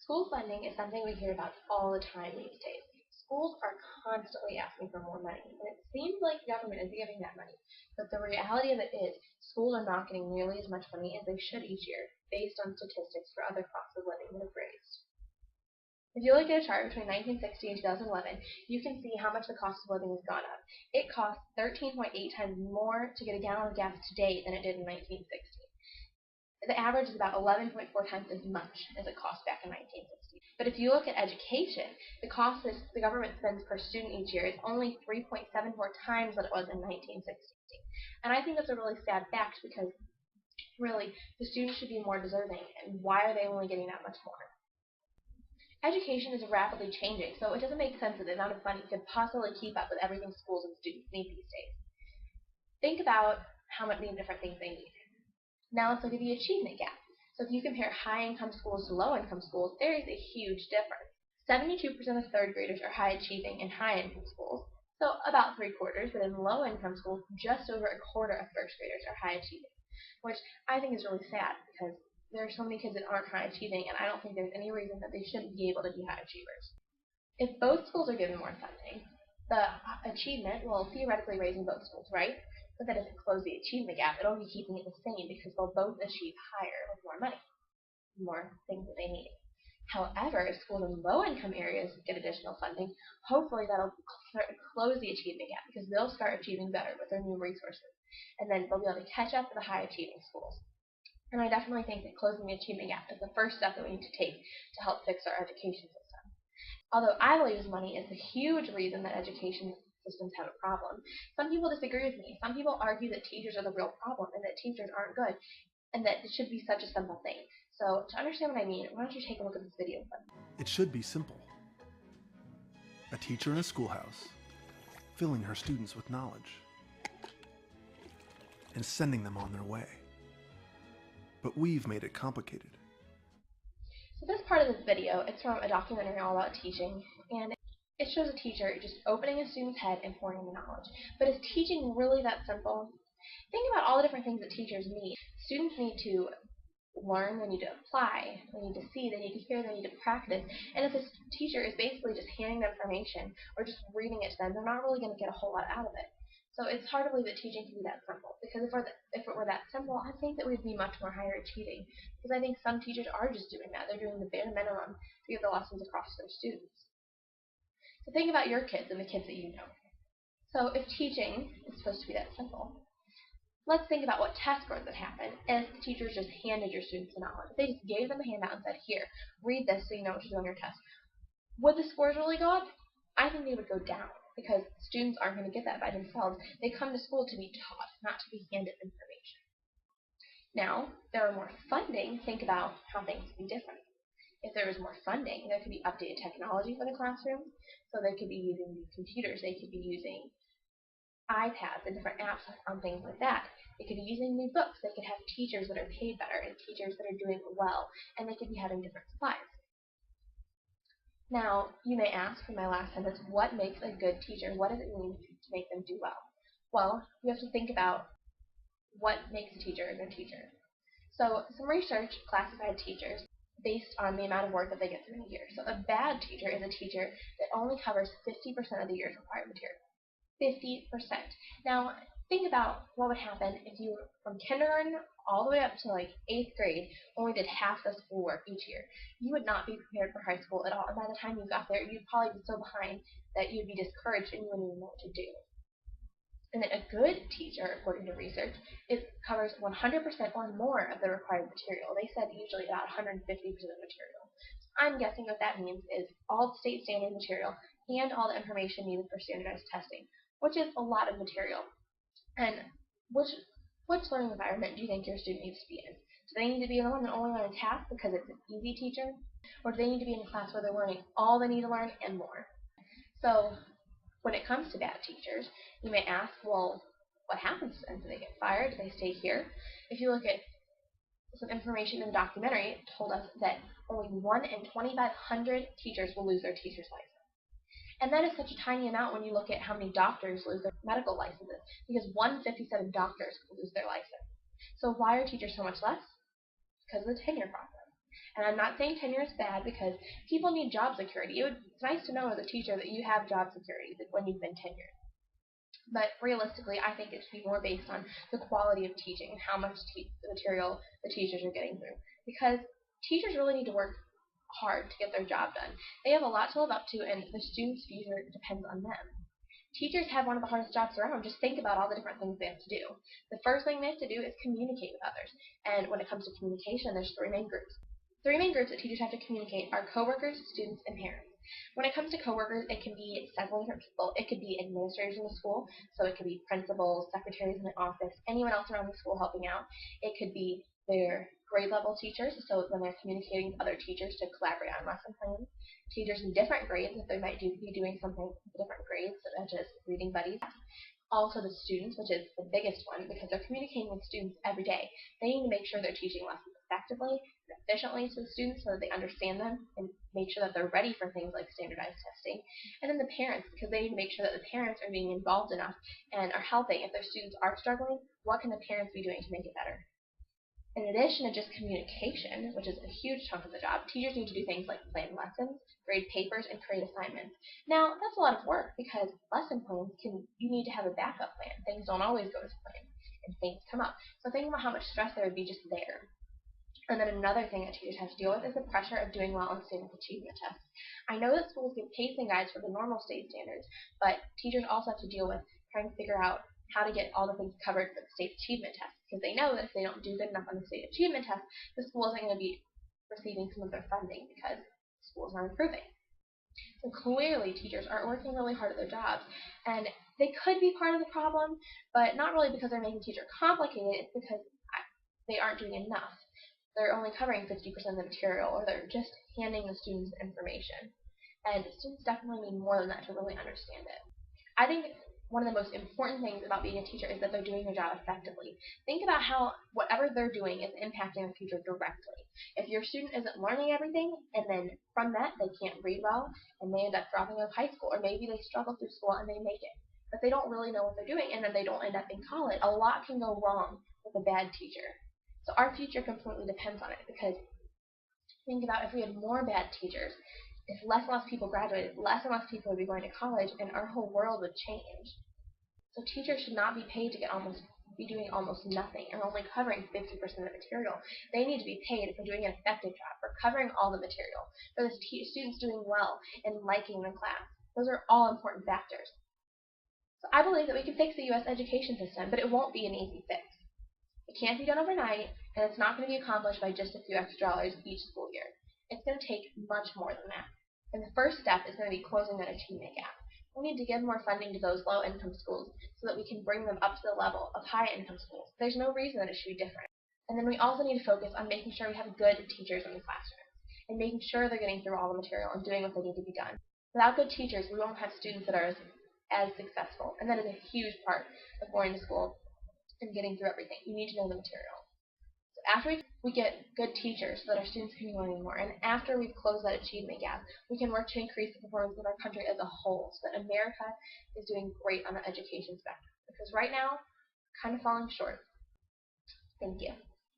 School funding is something we hear about all the time these days. Schools are constantly asking for more money, and it seems like the government is giving that money. But the reality of it is, schools are not getting nearly as much money as they should each year, based on statistics for other costs of living that have raised. If you look at a chart between 1960 and 2011, you can see how much the cost of living has gone up. It costs 13.8 times more to get a gallon of gas today than it did in 1960. The average is about 11.4 times as much as it cost back in 1960. But if you look at education, the cost that the government spends per student each year is only 3.74 times what it was in 1960. And I think that's a really sad fact because really the students should be more deserving, and why are they only getting that much more? Education is rapidly changing, so it doesn't make sense that the amount of money could possibly keep up with everything schools and students need these days. Think about how many different things they need. Now let's look at the achievement gap. So if you compare high-income schools to low-income schools, there is a huge difference. 72% of third graders are high achieving in high-income schools, so about 3/4, but in low-income schools, just over a quarter of first graders are high achieving, which I think is really sad because there are so many kids that aren't high achieving, and I don't think there's any reason that they shouldn't be able to be high achievers. If both schools are given more funding, the achievement will theoretically raise in both schools, right? But that doesn't close the achievement gap. It'll be keeping it the same because they'll both achieve higher with more money, more things that they need. However, if schools in low-income areas get additional funding, hopefully that'll close the achievement gap because they'll start achieving better with their new resources, and then they'll be able to catch up to the high-achieving schools. And I definitely think that closing the achievement gap is the first step that we need to take to help fix our education system. Although I believe money is a huge reason that education systems have a problem, some people disagree with me. Some people argue that teachers are the real problem and that teachers aren't good and that it should be such a simple thing. So to understand what I mean, why don't you take a look at this video clip? It should be simple. A teacher in a schoolhouse, filling her students with knowledge and sending them on their way. But we've made it complicated. So this part of this video, it's from a documentary all about teaching, and it shows a teacher just opening a student's head and pouring in the knowledge. But is teaching really that simple? Think about all the different things that teachers need. Students need to learn, they need to apply, they need to see, they need to hear, they need to practice. And if this teacher is basically just handing them information or just reading it to them, they're not really going to get a whole lot out of it. So it's hard to believe that teaching can be that simple. Because if it were that simple, I think that we'd be much more higher achieving. Because I think some teachers are just doing that. They're doing the bare minimum to get the lessons across to their students. So think about your kids and the kids that you know. So if teaching is supposed to be that simple, let's think about what test scores would happen if the teachers just handed your students the knowledge. If they just gave them a handout and said, here, read this so you know what to do on your test. Would the scores really go up? I think they would go down because students aren't going to get that by themselves. They come to school to be taught, not to be handed information. Now, if there were more funding, think about how things would be different. If there was more funding, there could be updated technology for the classroom. So they could be using computers, they could be using iPads and different apps on things like that. They could be using new books, they could have teachers that are paid better and teachers that are doing well, and they could be having different supplies. Now, you may ask in my last sentence, what makes a good teacher? What does it mean to make them do well? Well, you have to think about what makes a teacher a good teacher. So some research classified teachers based on the amount of work that they get through in a year. So a bad teacher is a teacher that only covers 50% of the year's required material. 50%. Now, think about what would happen if you, from kindergarten all the way up to like 8th grade, only did half the schoolwork each year. You would not be prepared for high school at all, and by the time you got there, you'd probably be so behind that you'd be discouraged and you wouldn't even know what to do. And then a good teacher, according to research, covers 100% or more of the required material. They said usually about 150% of the material. So I'm guessing what that means is all the state standard material and all the information needed for standardized testing, which is a lot of material. And which learning environment do you think your student needs to be in? Do they need to be in the one that only learns half because it's an easy teacher? Or do they need to be in a class where they're learning all they need to learn and more? So when it comes to bad teachers, you may ask, well, what happens to them? Do they get fired? Do they stay here? If you look at some information in the documentary, it told us that only 1 in 2,500 teachers will lose their teacher's license. And that is such a tiny amount when you look at how many doctors lose their medical licenses, because 157 doctors will lose their license. So why are teachers so much less? Because of the tenure process. And I'm not saying tenure is bad because people need job security. It's nice to know as a teacher that you have job security when you've been tenured. But realistically, I think it should be more based on the quality of teaching and how much material the teachers are getting through. Because teachers really need to work hard to get their job done. They have a lot to live up to, and the students' future depends on them. Teachers have one of the hardest jobs around. Just think about all the different things they have to do. The first thing they have to do is communicate with others. And when it comes to communication, there's three main groups. Three main groups that teachers have to communicate are coworkers, students, and parents. When it comes to coworkers, it can be several different people. It could be administrators in the school, so it could be principals, secretaries in the office, anyone else around the school helping out. It could be their grade level teachers, so when they're communicating with other teachers to collaborate on lesson plans. Teachers in different grades, if they might be doing something with different grades, such as reading buddies. Also the students, which is the biggest one because they're communicating with students every day. They need to make sure they're teaching lessons effectively and efficiently to the students so that they understand them and make sure that they're ready for things like standardized testing. And then the parents, because they need to make sure that the parents are being involved enough and are helping. If their students are struggling, what can the parents be doing to make it better? In addition to just communication, which is a huge chunk of the job, teachers need to do things like plan lessons, grade papers, and create assignments. Now, that's a lot of work because lesson plans you need to have a backup plan. Things don't always go as planned, and things come up. So think about how much stress there would be just there. And then another thing that teachers have to deal with is the pressure of doing well on student achievement tests. I know that schools give pacing guides for the normal state standards, but teachers also have to deal with trying to figure out how to get all the things covered for the state achievement test because they know that if they don't do good enough on the state achievement test, the school isn't going to be receiving some of their funding because schools aren't improving. So clearly, teachers aren't working really hard at their jobs, and they could be part of the problem, but not really because they're making teacher complicated. It's because they aren't doing enough. They're only covering 50% of the material, or they're just handing the students information. And students definitely need more than that to really understand it. I think one of the most important things about being a teacher is that they're doing their job effectively. Think about how whatever they're doing is impacting their future directly. If your student isn't learning everything, and then from that they can't read well, and they end up dropping out of high school, or maybe they struggle through school and they make it, but they don't really know what they're doing, and then they don't end up in college. A lot can go wrong with a bad teacher. So our future completely depends on it because think about if we had more bad teachers, if less and less people graduated, less and less people would be going to college, and our whole world would change. So teachers should not be paid to be doing almost nothing and only covering 50% of the material. They need to be paid for doing an effective job, for covering all the material, for the students doing well and liking the class. Those are all important factors. So I believe that we can fix the U.S. education system, but it won't be an easy fix. It can't be done overnight, and it's not going to be accomplished by just a few extra dollars each school year. It's going to take much more than that. And the first step is going to be closing that achievement gap. We need to give more funding to those low-income schools so that we can bring them up to the level of high-income schools. There's no reason that it should be different. And then we also need to focus on making sure we have good teachers in the classroom and making sure they're getting through all the material and doing what they need to be done. Without good teachers, we won't have students that are as successful, and that is a huge part of going to school and getting through everything. You need to know the material. So after we get good teachers so that our students can be learning more, and after we've closed that achievement gap, we can work to increase the performance of our country as a whole so that America is doing great on the education spectrum. Because right now, we're kind of falling short. Thank you.